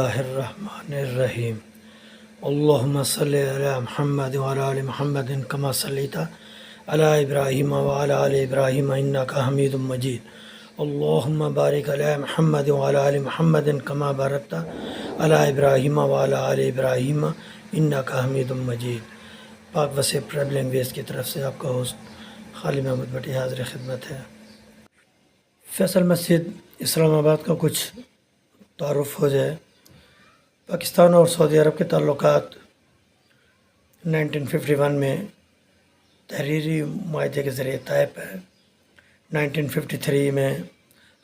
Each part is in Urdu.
اللہ الرحمن الرحیم اللہم صلی علی محمد وعلی آل محمد کما صلیت علی ابراہیم وعلی آل ابراہیم انکا حمید مجید اللہم بارک علی محمد وعلی آل محمد کما بارکت علی ابراہیم وعلی آل ابراہیم انکا حمید مجید۔ پاک وسیع ٹریولنگ ویز کی طرف سے آپ کا ہوسٹ خالد محمود بھٹی حاضر خدمت ہے۔ فیصل مسجد اسلام آباد کا کچھ تعارف ہو جائے۔ پاکستان اور سعودی عرب کے تعلقات 1951 میں تحریری معاہدے کے ذریعے طے ہے۔ 1953 میں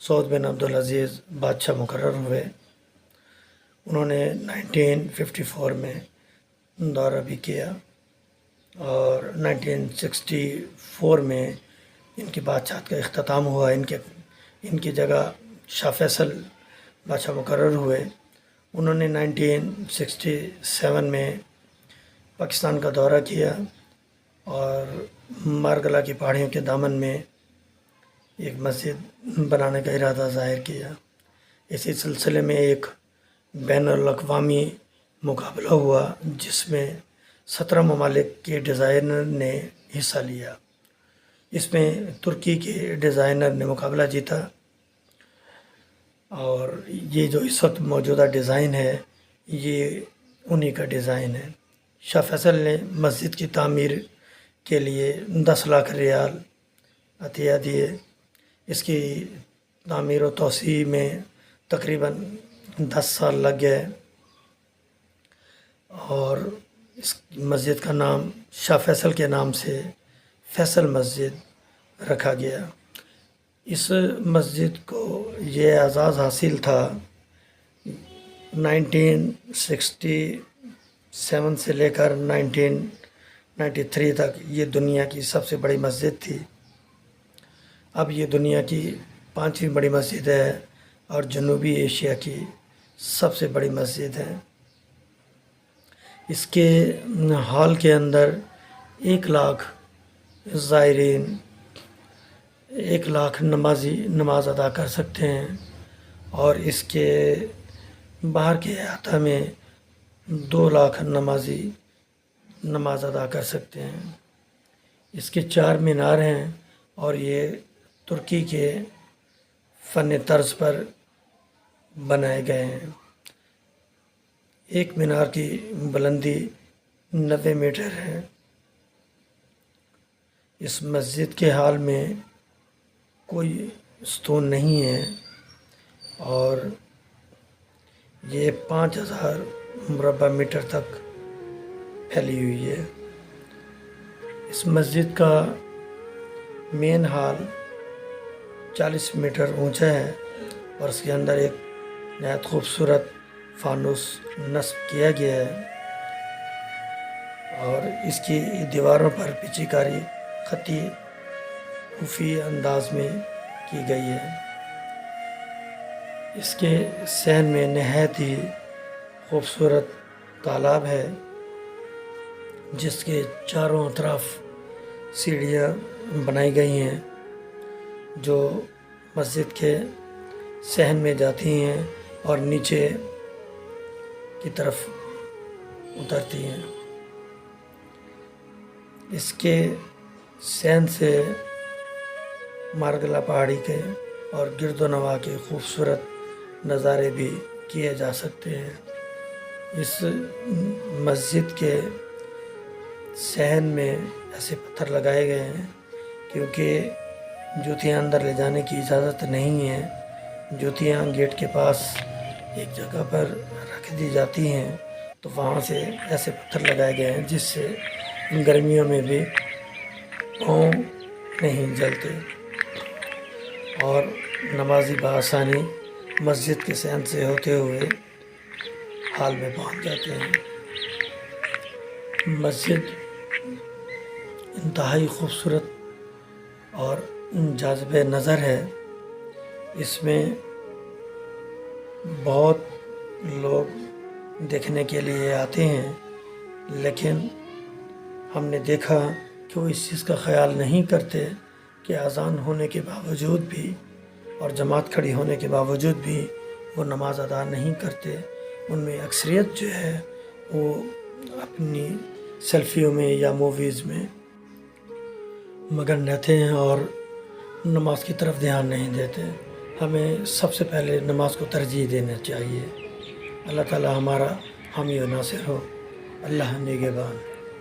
سعود بن عبدالعزیز بادشاہ مقرر ہوئے۔ انہوں نے 1954 میں دورہ بھی کیا اور 1964 میں ان کی بادشاہت کا اختتام ہوا۔ ان کی جگہ شاہ فیصل بادشاہ مقرر ہوئے۔ انہوں نے 1967 میں پاکستان کا دورہ کیا اور مارگلا کی پہاڑیوں کے دامن میں ایک مسجد بنانے کا ارادہ ظاہر کیا۔ اسی سلسلے میں ایک بین الاقوامی مقابلہ ہوا جس میں 17 ممالک کے ڈیزائنر نے حصہ لیا۔ اس میں ترکی کے ڈیزائنر نے مقابلہ جیتا اور یہ جو اس وقت موجودہ ڈیزائن ہے یہ انہی کا ڈیزائن ہے۔ شاہ فیصل نے مسجد کی تعمیر کے لیے 10 لاکھ ریال عطیہ دیے۔ اس کی تعمیر و توسیع میں تقریباً 10 سال لگ گئے اور اس مسجد کا نام شاہ فیصل کے نام سے فیصل مسجد رکھا گیا۔ اس مسجد کو یہ اعزاز حاصل تھا 1967 سے لے کر 1993 تک یہ دنیا کی سب سے بڑی مسجد تھی۔ اب یہ دنیا کی 5ویں بڑی مسجد ہے اور جنوبی ایشیا کی سب سے بڑی مسجد ہے۔ اس کے ہال کے اندر 1 لاکھ زائرین 1 لاکھ نمازی نماز ادا کر سکتے ہیں اور اس کے باہر کے احاطہ میں 2 لاکھ نمازی نماز ادا کر سکتے ہیں۔ اس کے 4 مینار ہیں اور یہ ترکی کے فن طرز پر بنائے گئے ہیں۔ ایک مینار کی بلندی 90 میٹر ہے۔ اس مسجد کے حال میں کوئی ستون نہیں ہے اور یہ 5000 مربع میٹر تک پھیلی ہوئی ہے۔ اس مسجد کا مین ہال 40 میٹر اونچا ہے اور اس کے اندر ایک نہایت خوبصورت فانوس نصب کیا گیا ہے اور اس کی دیواروں پر پیچی کاری خطی خفی انداز میں کی گئی ہے۔ اس کے صحن میں نہایت ہی خوبصورت تالاب ہے جس کے چاروں اطراف سیڑھیاں بنائی گئی ہیں جو مسجد کے صحن میں جاتی ہیں اور نیچے کی طرف اترتی ہیں۔ اس کے صحن سے مارگلا پہاڑی کے اور گرد و نواح کے خوبصورت نظارے بھی کیے جا سکتے ہیں۔ اس مسجد کے صحن میں ایسے پتھر لگائے گئے ہیں کیونکہ جوتیاں اندر لے جانے کی اجازت نہیں ہے۔ جوتیاں گیٹ کے پاس ایک جگہ پر رکھ دی جاتی ہیں تو وہاں سے ایسے پتھر لگائے گئے ہیں جس سے گرمیوں میں بھی پاؤں نہیں جلتے اور نمازی بآسانی مسجد کے صحن سے ہوتے ہوئے حال میں پہنچ جاتے ہیں۔ مسجد انتہائی خوبصورت اور جاذب نظر ہے۔ اس میں بہت لوگ دیکھنے کے لیے آتے ہیں لیکن ہم نے دیکھا کہ وہ اس چیز کا خیال نہیں کرتے کہ اذان ہونے کے باوجود بھی اور جماعت کھڑی ہونے کے باوجود بھی وہ نماز ادا نہیں کرتے۔ ان میں اکثریت جو ہے وہ اپنی سیلفیوں میں یا موویز میں مگن رہتے ہیں اور نماز کی طرف دھیان نہیں دیتے. ہمیں سب سے پہلے نماز کو ترجیح دینا چاہیے. اللہ تعالی ہمارا حامی و ناصر ہو. اللہ نگہبان.